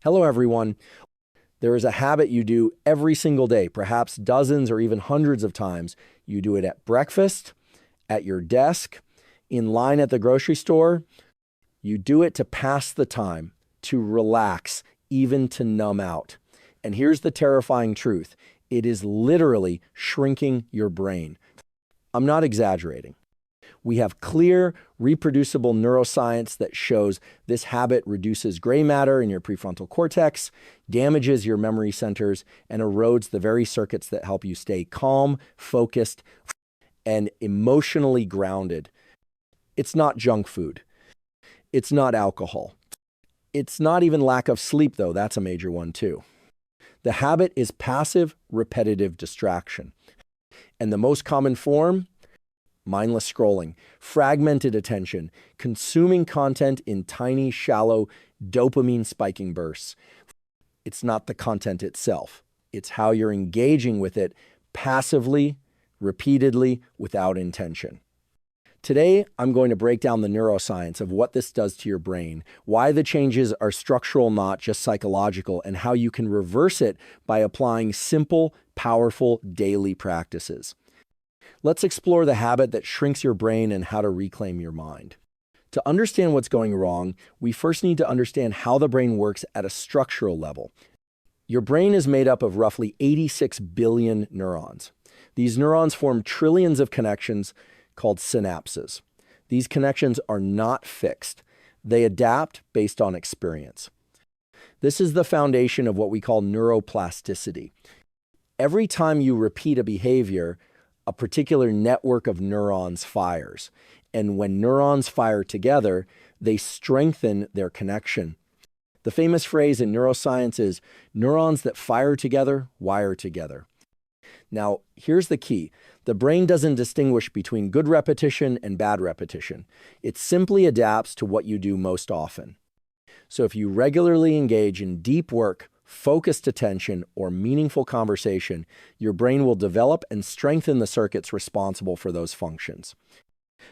Hello, everyone. There is a habit you do every single day, perhaps dozens or even hundreds of times. You do it at breakfast, at your desk, in line at the grocery store. You do it to pass the time, to relax, even to numb out. And here's the terrifying truth. It is literally shrinking your brain. I'm not exaggerating. We have clear, reproducible neuroscience that shows this habit reduces gray matter in your prefrontal cortex, damages your memory centers, and erodes the very circuits that help you stay calm, focused, and emotionally grounded. It's not junk food. It's not alcohol. It's not even lack of sleep, though. That's a major one, too. The habit is passive, repetitive distraction. And the most common form? Mindless scrolling, fragmented attention, consuming content in tiny, shallow, dopamine-spiking bursts. It's not the content itself. It's how you're engaging with it passively, repeatedly, without intention. Today, I'm going to break down the neuroscience of what this does to your brain, why the changes are structural, not just psychological, and how you can reverse it by applying simple, powerful daily practices. Let's explore the habit that shrinks your brain and how to reclaim your mind. To understand what's going wrong, we first need to understand how the brain works at a structural level. Your brain is made up of roughly 86 billion neurons. These neurons form trillions of connections called synapses. These connections are not fixed. They adapt based on experience. This is the foundation of what we call neuroplasticity. Every time you repeat a behavior, a particular network of neurons fires. And when neurons fire together, they strengthen their connection. The famous phrase in neuroscience is, neurons that fire together, wire together. Now, here's the key. The brain doesn't distinguish between good repetition and bad repetition. It simply adapts to what you do most often. So if you regularly engage in deep work, focused attention, or meaningful conversation, your brain will develop and strengthen the circuits responsible for those functions.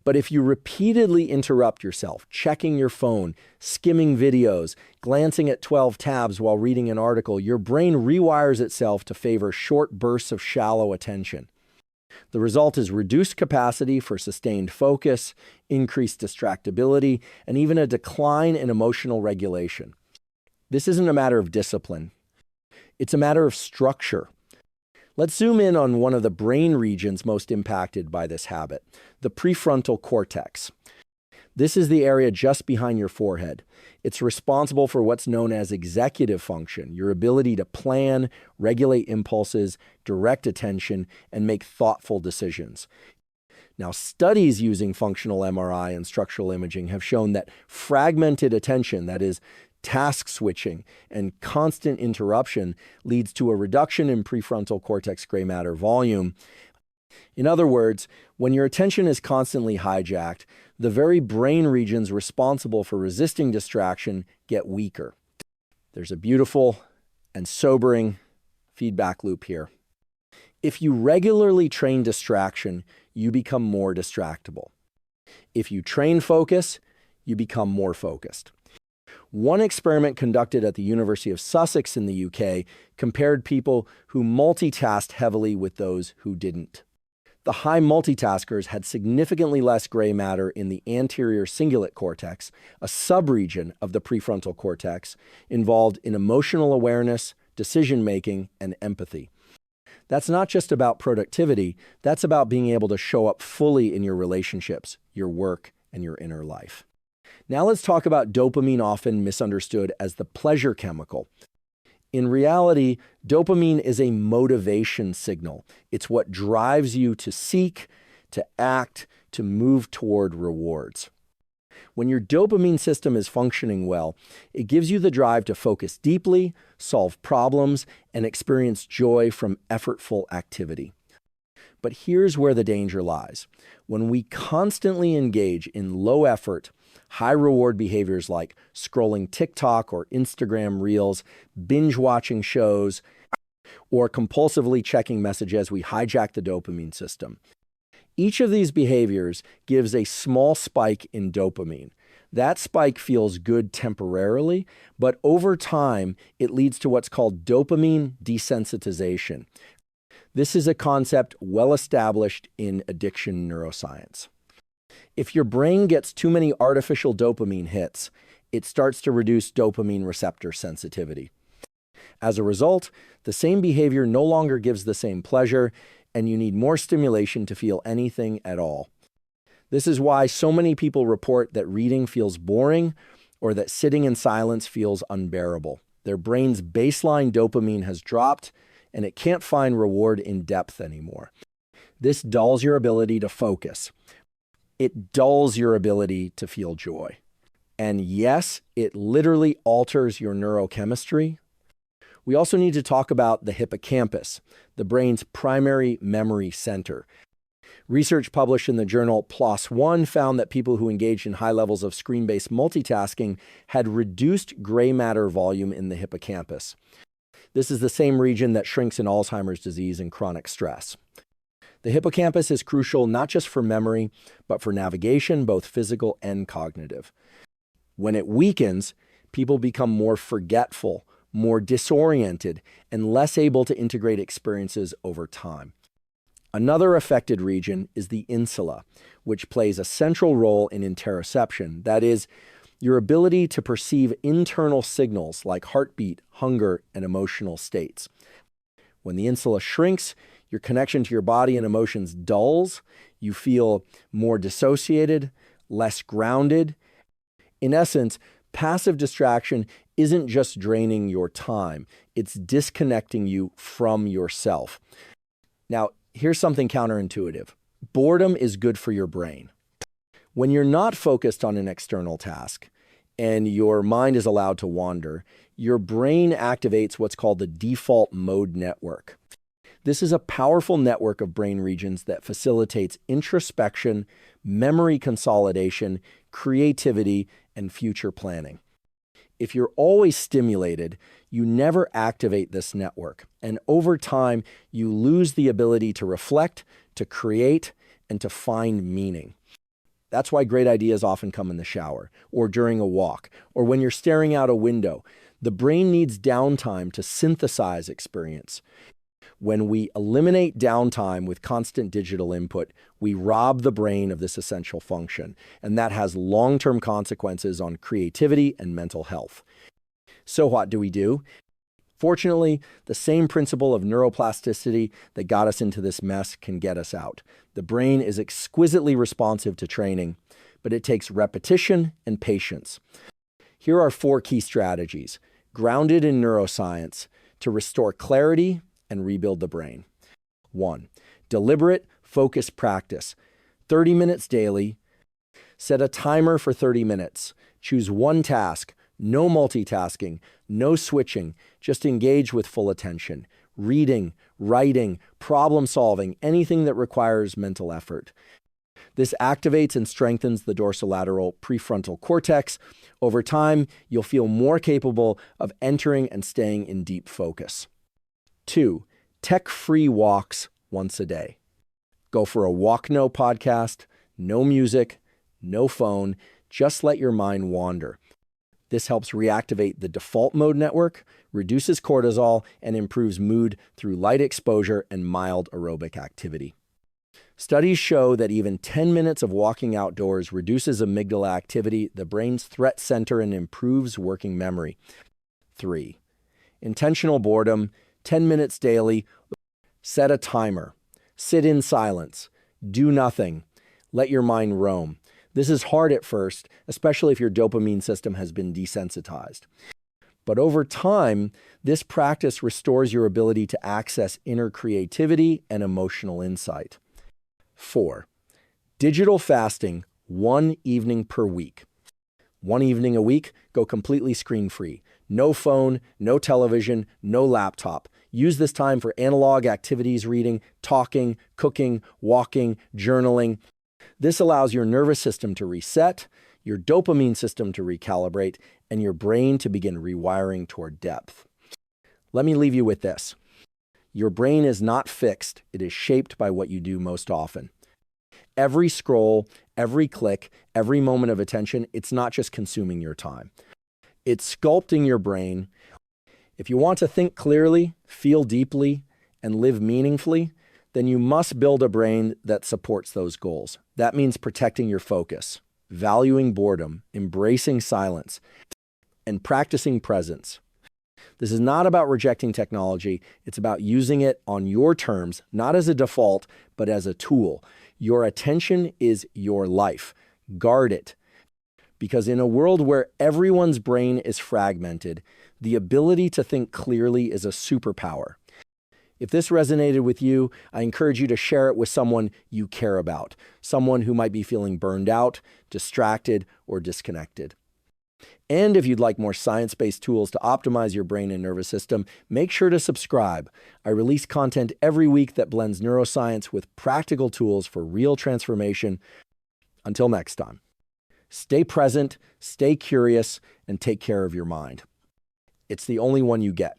But if you repeatedly interrupt yourself, checking your phone, skimming videos, glancing at 12 tabs while reading an article, your brain rewires itself to favor short bursts of shallow attention. The result is reduced capacity for sustained focus, increased distractibility, and even a decline in emotional regulation. This isn't a matter of discipline. It's a matter of structure. Let's zoom in on one of the brain regions most impacted by this habit, the prefrontal cortex. This is the area just behind your forehead. It's responsible for what's known as executive function, your ability to plan, regulate impulses, direct attention, and make thoughtful decisions. Now, studies using functional MRI and structural imaging have shown that fragmented attention, that is, task switching and constant interruption, leads to a reduction in prefrontal cortex gray matter volume. In other words, when your attention is constantly hijacked, the very brain regions responsible for resisting distraction get weaker. There's a beautiful and sobering feedback loop here. If you regularly train distraction, you become more distractible. If you train focus, you become more focused. One experiment conducted at the University of Sussex in the UK compared people who multitasked heavily with those who didn't. The high multitaskers had significantly less gray matter in the anterior cingulate cortex, a subregion of the prefrontal cortex involved in emotional awareness, decision-making, and empathy. That's not just about productivity, that's about being able to show up fully in your relationships, your work, and your inner life. Now let's talk about dopamine, often misunderstood as the pleasure chemical. In reality, dopamine is a motivation signal. It's what drives you to seek, to act, to move toward rewards. When your dopamine system is functioning well, it gives you the drive to focus deeply, solve problems, and experience joy from effortful activity. But here's where the danger lies. When we constantly engage in low-effort, high-reward behaviors like scrolling TikTok or Instagram Reels, binge-watching shows, or compulsively checking messages, we hijack the dopamine system. Each of these behaviors gives a small spike in dopamine. That spike feels good temporarily, but over time, it leads to what's called dopamine desensitization. This is a concept well established in addiction neuroscience. If your brain gets too many artificial dopamine hits, it starts to reduce dopamine receptor sensitivity. As a result, the same behavior no longer gives the same pleasure, and you need more stimulation to feel anything at all. This is why so many people report that reading feels boring or that sitting in silence feels unbearable. Their brain's baseline dopamine has dropped, and it can't find reward in depth anymore. This dulls your ability to focus. It dulls your ability to feel joy. And yes, it literally alters your neurochemistry. We also need to talk about the hippocampus, the brain's primary memory center. Research published in the journal PLOS One found that people who engaged in high levels of screen-based multitasking had reduced gray matter volume in the hippocampus. This is the same region that shrinks in Alzheimer's disease and chronic stress. The hippocampus is crucial not just for memory, but for navigation, both physical and cognitive. When it weakens, people become more forgetful, more disoriented, and less able to integrate experiences over time. Another affected region is the insula, which plays a central role in interoception, that is, your ability to perceive internal signals like heartbeat, hunger, and emotional states. When the insula shrinks, your connection to your body and emotions dulls, you feel more dissociated, less grounded. In essence, passive distraction isn't just draining your time, it's disconnecting you from yourself. Now, here's something counterintuitive. Boredom is good for your brain. When you're not focused on an external task and your mind is allowed to wander, your brain activates what's called the default mode network. This is a powerful network of brain regions that facilitates introspection, memory consolidation, creativity, and future planning. If you're always stimulated, you never activate this network, and over time, you lose the ability to reflect, to create, and to find meaning. That's why great ideas often come in the shower, or during a walk, or when you're staring out a window. The brain needs downtime to synthesize experience. When we eliminate downtime with constant digital input, we rob the brain of this essential function, and that has long-term consequences on creativity and mental health. So what do we do? Fortunately, the same principle of neuroplasticity that got us into this mess can get us out. The brain is exquisitely responsive to training, but it takes repetition and patience. Here are 4 key strategies, grounded in neuroscience, to restore clarity and rebuild the brain. 1. Deliberate, focused practice. 30 minutes daily. Set a timer for 30 minutes. Choose one task. No multitasking, no switching, just engage with full attention. Reading, writing, problem solving, anything that requires mental effort. This activates and strengthens the dorsolateral prefrontal cortex. Over time, you'll feel more capable of entering and staying in deep focus. 2. Tech-free walks once a day. Go for a walk no podcast, no music, no phone, just let your mind wander. This helps reactivate the default mode network, reduces cortisol, and improves mood through light exposure and mild aerobic activity. Studies show that even 10 minutes of walking outdoors reduces amygdala activity, the brain's threat center, and improves working memory. 3. Intentional boredom, 10 minutes daily. Set a timer. Sit in silence. Do nothing. Let your mind roam. This is hard at first, especially if your dopamine system has been desensitized. But over time, this practice restores your ability to access inner creativity and emotional insight. 4. Digital fasting, 1 evening per week. 1 evening a week, go completely screen-free. No phone, no television, no laptop. Use this time for analog activities, reading, talking, cooking, walking, journaling. This allows your nervous system to reset, your dopamine system to recalibrate, and your brain to begin rewiring toward depth. Let me leave you with this. Your brain is not fixed. It is shaped by what you do most often. Every scroll, every click, every moment of attention. It's not just consuming your time. It's sculpting your brain. If you want to think clearly, feel deeply, and live meaningfully, then you must build a brain that supports those goals. That means protecting your focus, valuing boredom, embracing silence, and practicing presence. This is not about rejecting technology. It's about using it on your terms, not as a default, but as a tool. Your attention is your life. Guard it. Because in a world where everyone's brain is fragmented, the ability to think clearly is a superpower. If this resonated with you, I encourage you to share it with someone you care about, someone who might be feeling burned out, distracted, or disconnected. And if you'd like more science-based tools to optimize your brain and nervous system, make sure to subscribe. I release content every week that blends neuroscience with practical tools for real transformation. Until next time, stay present, stay curious, and take care of your mind. It's the only one you get.